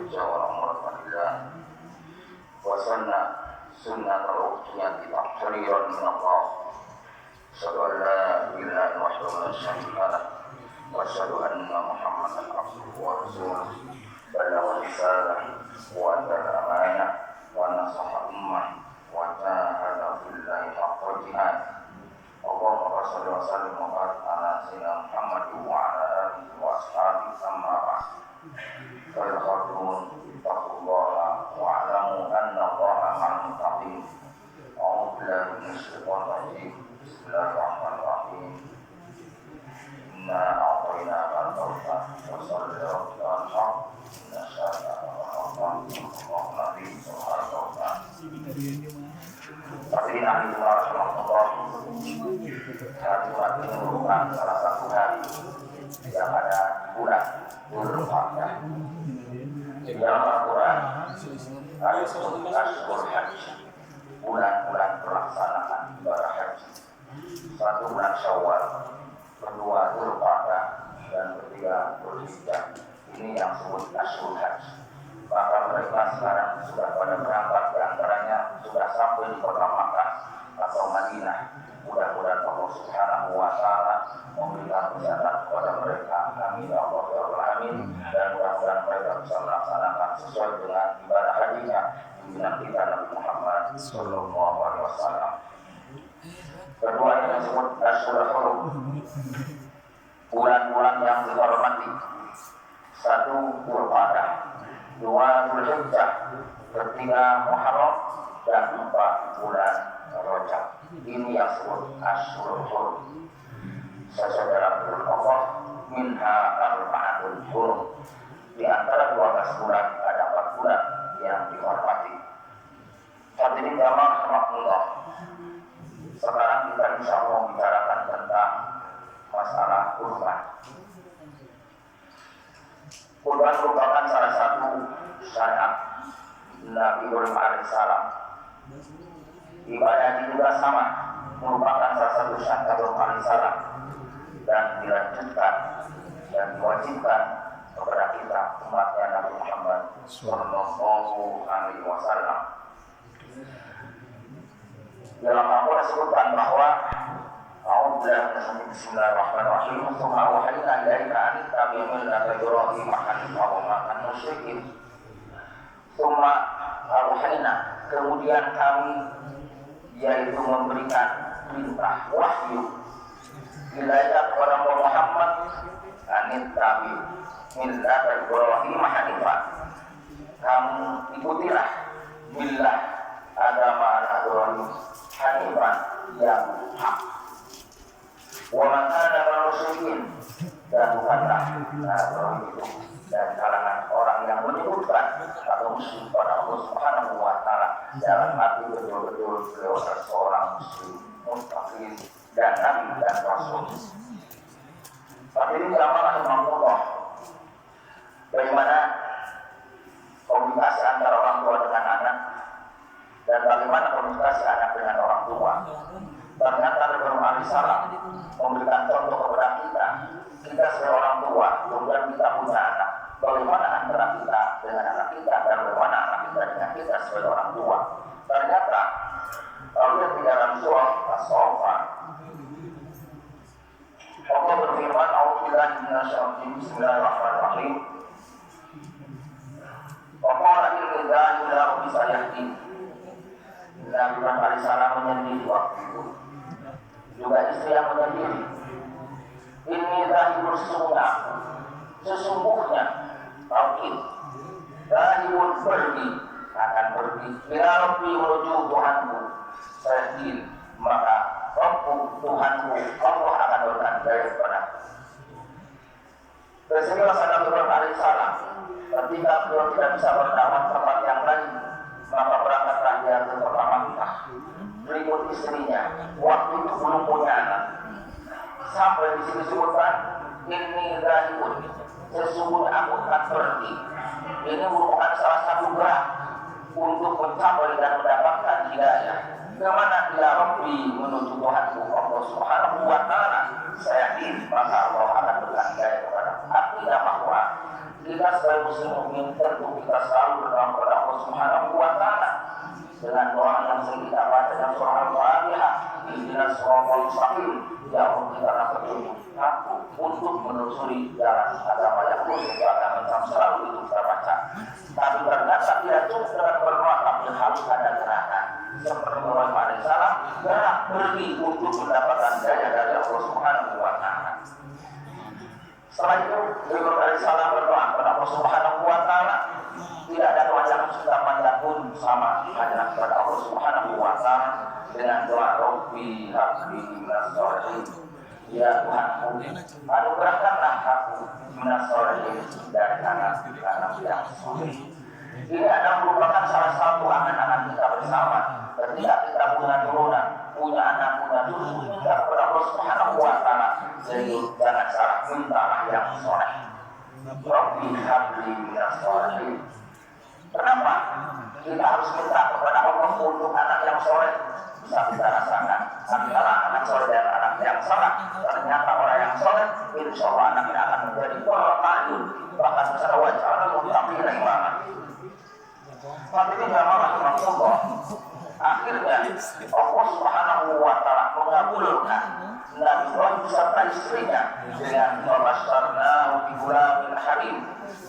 الحجة والعمرة لله وسن سنة الأخرى تقريرا من الله. أشهد أن لا إله إلا الله وحده لا شريك له وأشهد أن محمدا عبده ورسوله بلغ الرسالة وأدى الأمانة ونصح الأمة وجاهد في الله حق جهاده. اللهم صل وسلم وبارك على سيدنا محمد وعلى آله وأصحابه أما بعد. فيا خاتون اتقوا الله واعلموا أن الله مع المتقين. أعوذ بالله من الشيطان الرجيم. بسم الله الرحمن الرحيم. إنا أعطيناك الكوثر فصل لربك وانحر إن شانئك هو الأبتر. سبحانه وتعالى. Hadirin ahli rahmatullah, hari Jumat ini merupakan salah satu hari yang ada bulan Dzulqa'dah. Di dalam Al-Quran ada Ashhurul Hajj, bulan-bulan pelaksanaan ibadah haji. Satu bulan Syawal, kedua Dzulqa'dah, dan ketiga Dzulhijjah. Ini yang disebut Ashhurul Hajj. Maka mereka sekarang sudah pada berangkat, di antaranya sudah sampai di kota Makkah atau Madinah. Mudah-mudahan Allah Subhanahu wa Ta'ala memberikan kesehatan kepada mereka. Amin ya Allah ya Rabbal alamin. Dan mudah-mudahan mereka bisa melaksanakan sesuai dengan ibadah hajinya pimpinan kita Nabi Muhammad sallallahu alaihi wasallam. Kedua yang disebut Ashhurul Hurum, bulan-bulan yang dihormati. Satu Dzulqa'dah, dua Dzulhijjah, ketiga Muharram, dan empat bulan Rajab. Ini yang disebut Ashhurul Hurum. Sesuai dalam firman Allah, minha arba'atul hurum. Di antara 12 bulan ada 4 bulan yang dihormati. Hadirin jamaah rahimakumullah. Sekarang kita insyaallah membicarakan tentang masalah kurban. Kurban merupakan salah satu syariat Nabi Ibrahim alaihissalam. Ibadah ini juga sama, merupakan salah satu syariat Nabi Ibrahim alaihissalam dan dilanjutkan dan diwajibkan kepada kita umatnya Nabi Muhammad sallallahu alaihi wasallam. Dalam Al-Quran disebutkan bahwa Bismillahirrahmanirrahim. Tsumma awhayna ilaika an tattabi'a millata Ibrahim hanifan wa ma kana musyrikin. Tsumma awhayna, kemudian kami yaitu memberikan perintah wahyu ilaika kepada Muhammad an tattabi'a millata Ibrahim hanifan. Kamu ikutilah millah agama Ibrahim hanifan yang hak. Wa man kana musyrikin, dan bukanlah Ibrahim itu dan kalangan orang yang menyebutkan atau musyrik pada Allah Subhanahu wa Ta'ala dalam arti betul-betul beliau seorang muslim mustaqim dan nabi dan rasul. Tapi ini jamaah rahimahullah, bagaimana komunikasi antara orang tua dengan anak dan bagaimana komunikasi anak dengan orang tua. Ternyata Nabi alaihissalam memberikan contoh kepada kita sebagai orang tua, kemudian kita punya anak. Bagaimana antara kita dengan anak kita dan bagaimana anak kita dengan kita sebagai orang tua. Ternyata kalau lihat di dalam surah As-Saffat, Allah berfirman, "A'udzubillahi minasyaitonir rajim. Bismillahirrahmanirrahim. Wa qala innal ila rabbi sayahdin." Nabi Muhammad alaihissalam menyendiri waktu itu, juga istri yang menyendiri. Ini zahirul sunnah, sesungguhnya tauhid zahirul pergi, akan pergi ila rabbi menuju Tuhanku sayahdin, maka Rabbu Tuhanku Allah akan berikan hidayah kepadaku. Sehingga Nabi Muhammad alaihissalam ketika beliau tidak bisa berdakwah tempat yang lain, maka berangkatlah dia ke kota Makkah. Berikut istrinya, waktu itu belum punya anak. Sampai di sini disebutkan, ini zahirun, sesungguhnya aku akan pergi. Ini merupakan salah satu gerak untuk mencapai dan mendapatkan hidayah. Kemana dia Rabbi menuju Tuhanku Allah Subhanahu wa Ta'ala. Saya yakin maka Allah akan berikan hidayah kepada. Artinya bahwa kita sebagai muslim mukmin tentu kita selalu berdoa kepada Allah Subhanahu wa taala dengan doa yang sering kita baca dalam surah Al-Fatihah, ihdinas siratal mustaqim, ya Allah kita petunjuk aku untuk menelusuri jalan agama yang lurus, agama yang selalu itu kita baca. Tapi ternyata tidak cukup dengan berdoa, tapi harus ada gerakan seperti Ibrahim alaihissalam, gerak pergi untuk mendapatkan daya dari Allah Subhanahu wa taala. Setelah itu Ibrahim alaihissalam berdoa kepada Allah Subhanahu wa taala. Tidak ada doa yang sudah panjang pun sama, hanya kepada Allah Subhanahu wa taala dengan doa Rabbi habli minas sholihin, ya Tuhanku anugerahkanlah aku minas sholihin, dari anak-anak yang soleh. Ini adalah merupakan salah satu angan-angan kita bersama. Ketika kita punya turunan, punya anak, punya cucu, minta kepada Allah Subhanahu wa taala. Jadi jangan salah, mintalah yang soleh. Rabbi habli minas sholihin. Kenapa kita harus minta kepada Allah untuk anak yang soleh? Bisa kita rasakan antara anak soleh dan anak yang salah. Ternyata orang yang soleh, insya Allah anaknya akan menjadi qurratun, bahkan besar wajah muttaqina imama. Tapi ini memang Allah. Akhirnya Allah Subhanahu wa taala mengabulkan Nabi Ibrahim beserta istrinya dengan wabasyarnahu bi ghulamin halim,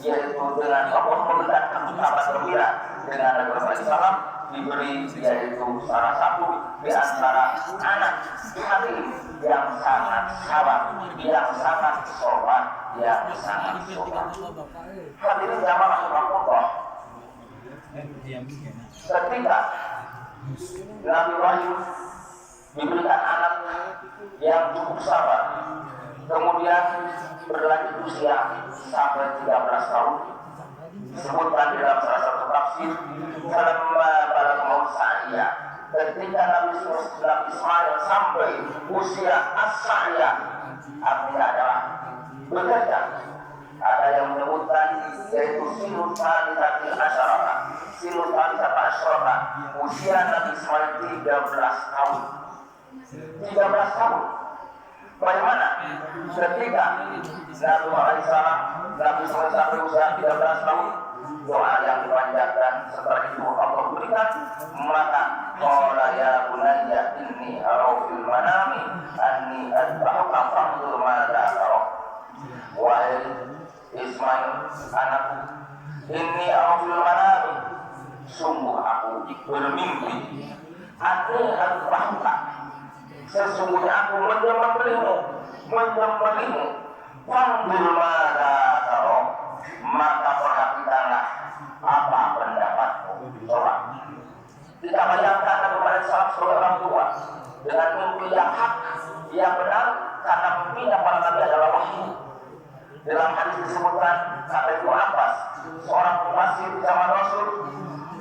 yaitu dengan Allah memberikan kabar gembira dengan Nabi Ibrahim alaihissalam diberi yaitu salah satu di antara anak halim yang sangat sabar, yang sangat sopan, yang sangat sopan. Hadirin jamaah Allah, ketika Nabi Ibrahim diberikan anak yang cukup sabar, kemudian berlanjut usia sampai 13 tahun, disebutkan di dalam salah satu tafsir, selama pada maut saya, ketika Nabi Ismail sampai usia as-sa'ya, artinya adalah bekerja. Ada yang menyebutkan yaitu sinus salisatil asyarata, sinus salisata asyarata, usia Nabi Ismail 13 tahun. 13 tahun. Bagaimana? Ketika Nabi alaihissalam, Nabi Ismail sampai usia 13 tahun, doa yang dipanjatkan setelah itu Allah berikan, maka qala ya bunayya inni arau fil manami anni adbahuka fanzur madza tara. Wahai Ismail anakku, inni arau fil manami, sungguh aku bermimpi, aku adbahuka, sesungguhnya aku menyembelihmu, fanzur madza tara, maka perhatikanlah apa pendapatmu. Coba kita bayangkan Nabi alaihissalam sebagai orang tua dengan mimpi yang hak, yang benar, karena mimpinya para nabi adalah wahyu. Dalam hadis disebutkan kata Ibnu Abbas, seorang mufassir di zaman Rasul,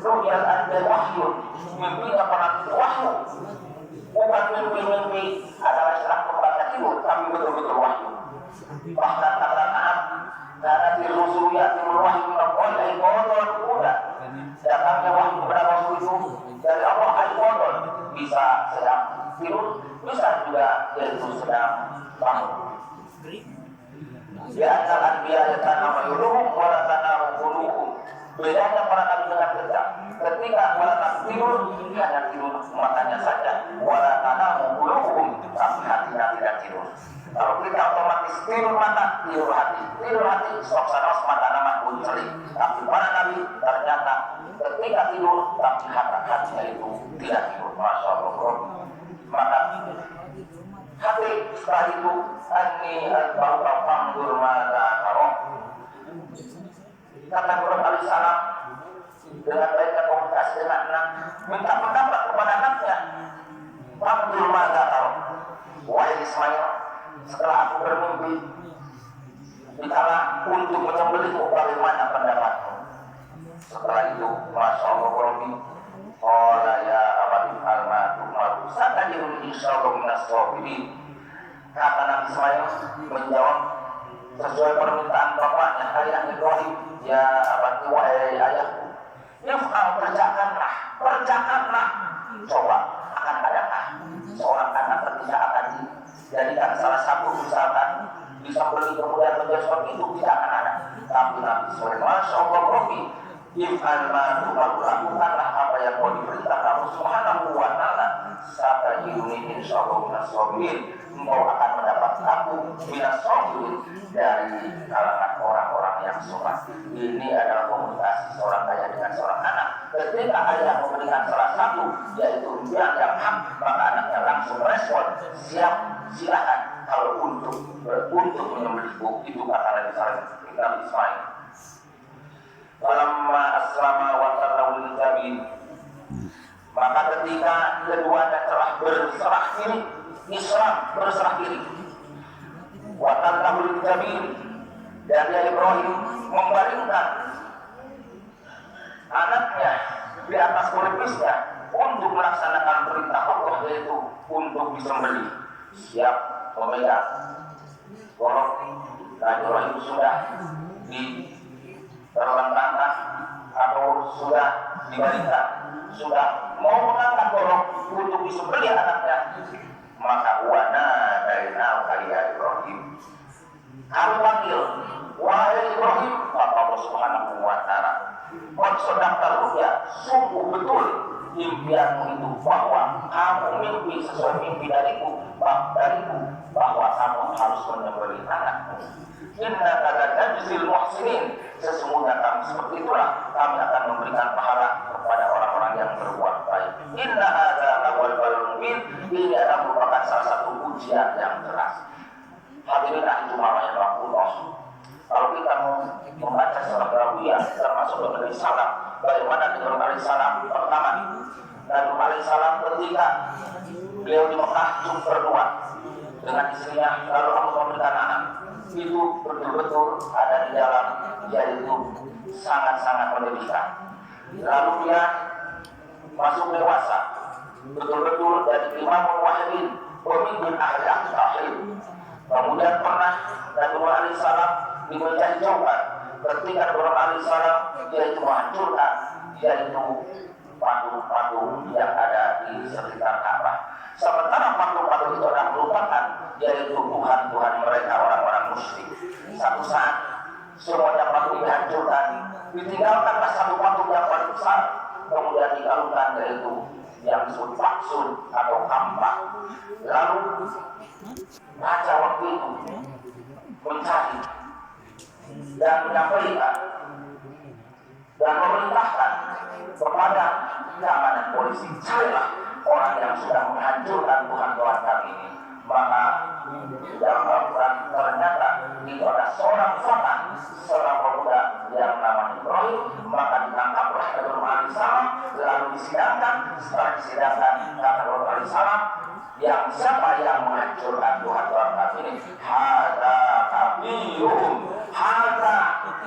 ru'yal anbiya wahyu, mimpinya para nabi wahyu, bukan mimpi-mimpi adalah istilah pembaca tidur, tapi betul-betul wahyu. Bahkan kata-kata karena dirusulia timur wahyu mengkol al-qadar kuda, datangnya wahyu kepada Rasul itu dari Allah al-qadar, bisa sedang tidur, bisa juga yaitu sedang bangun. Di antara anbiya yang tanah mayuluhum wala tanah quluhum, bedanya para nabi dengan kita, ketika wala tidur hanya tidur matanya saja, wala tanah quluhum tapi hatinya tidak tidur. Kalau kita otomatis tidur mata, tidur hati sok sanos mata nama kunceli. Tapi para nabi ternyata ketika tidur tapi hatinya itu tidak tidur. Masya Allah. Maka hati setelah itu anni al-bauta fanzur madza tara. Kata Ibrahim alaihissalam dengan baiknya komunikasi dengan anak, minta pendapat kepada anaknya, fanzur madza tara. Wahai Ismail, setelah aku bermimpi dikala untuk menyembelihmu, bagaimana pendapatmu? Setelah itu, Masya Allah Rabbi, qala ya abadi al-matu maru satajirun insyaallah minas sabirin. Kata Nabi Ismail menjawab sesuai permintaan bapaknya ayah Ibrahim, ya abadi wahai ayahku, kerjakanlah. Coba akan adakah seorang anak ketika akan dijadikan salah satu misalkan bisa beli kemudian menjadi seperti itu, tidak akan ada. Tapi Nabi SAW, Masya Allah Robi, if'al ma tu'maru, lakukanlah apa yang kau diperintah Allah Subhanahu wa ta'ala. Satajiduni insyaallah minas sabirin, engkau akan mendapat aku minas sabirin, dari kalangan orang-orang yang sholat. Ini adalah komunikasi seorang ayah dengan seorang anak. Ketika ayah memberikan salah satu, yaitu yang hak, maka anaknya langsung respon, siap, silakan. Kalau untuk menyembelihku, itu kata Nabi Ismail. Falamma aslama wa tallahu lil jabin, maka ketika keduanya telah berserah diri, Islam berserah diri, wa tallahu lil jabin, dan Ibrahim membaringkan anaknya di atas pelipisnya untuk melaksanakan perintah Allah, yaitu untuk disembelih, siap memegang golok. Dan Ibrahim sudah terlentangkan atau sudah dibaringkan, sudah mau mengangkat golok untuk disembelih anaknya, maka wana dari ya Ibrahim, kami panggil, wahai Ibrahim, kata Allah Subhanahu wa ta'ala, qad sadaqta ru'ya, sungguh betul impianmu itu, bahwa kamu mimpi sesuai mimpi dariku, bahwa kamu harus menyembelih anakmu. Inna kata tajzil muhsinin, sesungguhnya kami seperti itulah, kami akan memberikan pahala kepada orang-orang yang berbuat baik. Inna hadza lawal balul mubin, ini adalah merupakan salah satu ujian yang keras. Hadirin itu namanya rahmatullah. Kalau kita mau membaca surah Rawiyah, termasuk Nabi Salam, bagaimana Nabi Alaihissalam pertama, Nabi Alaihissalam ketika beliau di Mekah cuma berdua dengan istrinya, lalu Allah memberikan anak, itu betul-betul ada di dalam, yaitu sangat-sangat menyedihkan. Lalu dia masuk dewasa, betul-betul dari imamul wahidin, pemimpin ahli akhir. Kemudian pernah Nabi Alaihissalam dimenjauhkan ketika Nabi Alaihissalam yaitu menghancurkan, yaitu patung-patung yang ada di sekitar Ka'bah. Sementara patung-patung itu adalah merupakan, yaitu Tuhan-Tuhan mereka, orang-orang musyrik. Satu saat semuanya patung dihancurkan, ditinggalkanlah satu patung yang paling besar, kemudian dikalungkan, yaitu yang disebut Faksun atau Kampak. Lalu raja waktu itu mencari dan menyampaikan dan memerintahkan kepada keamanan polisi, carilah orang yang sudah menghancurkan Tuhan-Tuhan kami ini. Maka dalam Al-Quran ternyata itu ada seorang fatan, seorang pemuda yang namanya Ibrahim. Maka ditangkaplah Nabi Alaihissalam, lalu disidangkan. Setelah disidangkan, kata Nabi Alaihissalam, yang siapa yang menghancurkan Tuhan-Tuhan kami ini, hada kabirun, hada,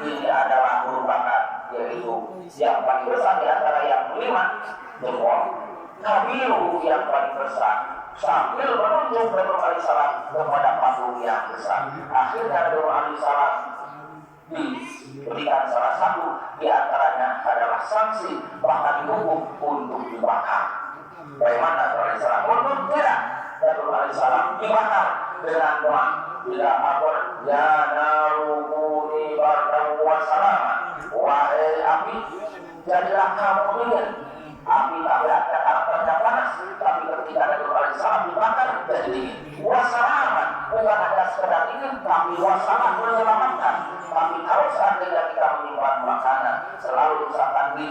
ini adalah merupakan, yaitu yang paling besar di antara yang kelima, jempol, kabiru yang paling besar, sambil menunjuk Nabi Alaihissalam kepada patung yang besar. Akhirnya Nabi Alaihissalam diberikan salah satu di antaranya adalah sanksi, bahkan dihukum untuk dibakar. Bagaimana Nabi Alaihissalam? Untuk tidak, Nabi Alaihissalam dibakar dengan doa, tidak apa, ya narukuni bardan wa salaman, wahai api, jadilah kamu dingin. Api tak ada karakternya panas, tapi ketika Nabi Alaihissalam dibakar jadi dingin. Wassalaman, bukan hanya sekedar dingin, tapi wassalam, menyelamatkan. Tapi kalau seandainya kita menyimpan makanan selalu misalkan di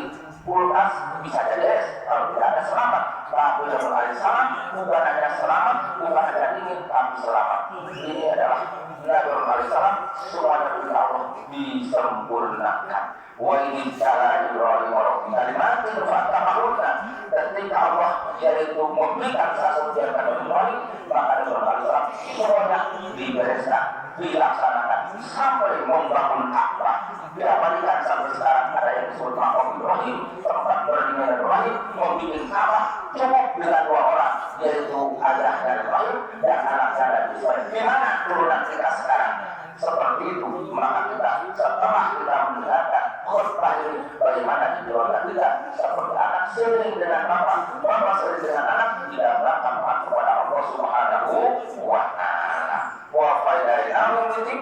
kulkas, bisa jadi es, kalau tidak ada selamat. Tapi Nabi Alaihissalam bukan hanya selamat, bukan hanya dingin, tapi selamat. Ini adalah Nabi Alaihissalam, semuanya dari Allah disempurnakan. Wa ini cara Ibrahim kalimat itu fakta makhluknya. Ketika Allah yaitu memberikan sesuatu yang akan Ibrahim, maka Nabi Alaihissalam semuanya dibereskan, dilaksanakan sampai membangun Ka'bah. Diabadikan sampai sekarang ada yang disebut Maqam Ibrahim, tempat berdirinya Ibrahim, membikin Ka'bah cukup dengan dua orang, yaitu ayah dari Ibrahim dan anaknya dari Ismail. Gimana turunan kita sekarang? Seperti itu, maka kita setelah kita mendengarkan khutbah ini, bagaimana di keluarga kita seperti anak sering dengan bapak sering dengan anak, tidak melakukan taat kepada Allah Subhanahu wa ta'ala. Wa fa'idainahu min,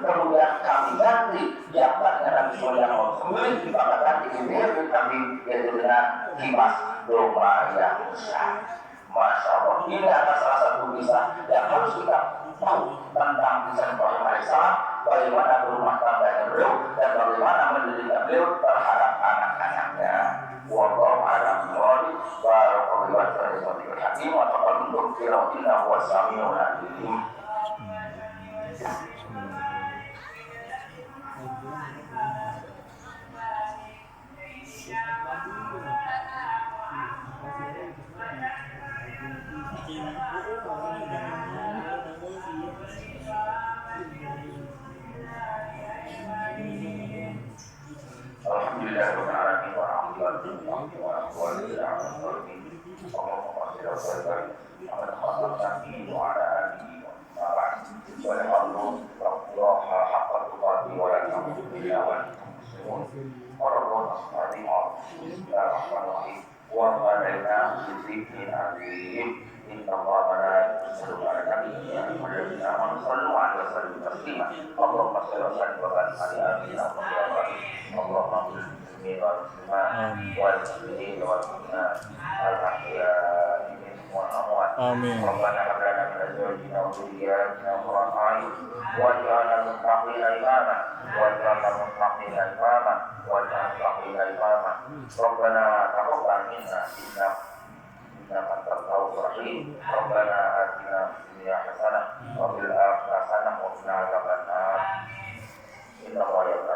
kemudian kami ganti sesuai yang mau sembelih dibakar di sini kami yaitu dengan kipas domba yang besar. Masya Allah, ini adalah salah satu kisah yang harus kita tahu tentang kisah Ibrahim alaihissalam, bagaimana berumah tangganya beliau dan bagaimana mendidik beliau terhadap anak-anaknya. Wallahu a'lam bishawab. Barakallahu fiikum hakim wa taqabbal innahu was-sami'ul 'alim. Alhamdulillahirrahmanirrahim wa rahmatullahi wa barakatuh. Allahumma shalli ala sayyidina Muhammad wa ala alihi wa sahbihi wa sallam. Wa haqqa tuqatih wa la tamutunna illa wa antum muslimun. Bismillahirrahmanirrahim. Wa qadaina bi dzikrin azim. Inna Allaha wa malaikatahu yusalluna 'alan nabi ya ayyuhalladzina amanu shallu 'alaihi wa sallimu taslima. Allahumma shalli wa sallim wa barik 'ala Allahumma muslimin wal muslimat wal muslimin wal muslimat al-ahya'i minhum wal amwat. Amin. Rabbana hab lana min azwajina wa dhurriyyatina qurrata a'yun waj'alna lil muttaqina imama waj'alna lil muttaqina imama waj'alna lil muttaqina imama. Rabbana taqabbal minna innaka antal tawwabur rahim. Rabbana atina fid dunya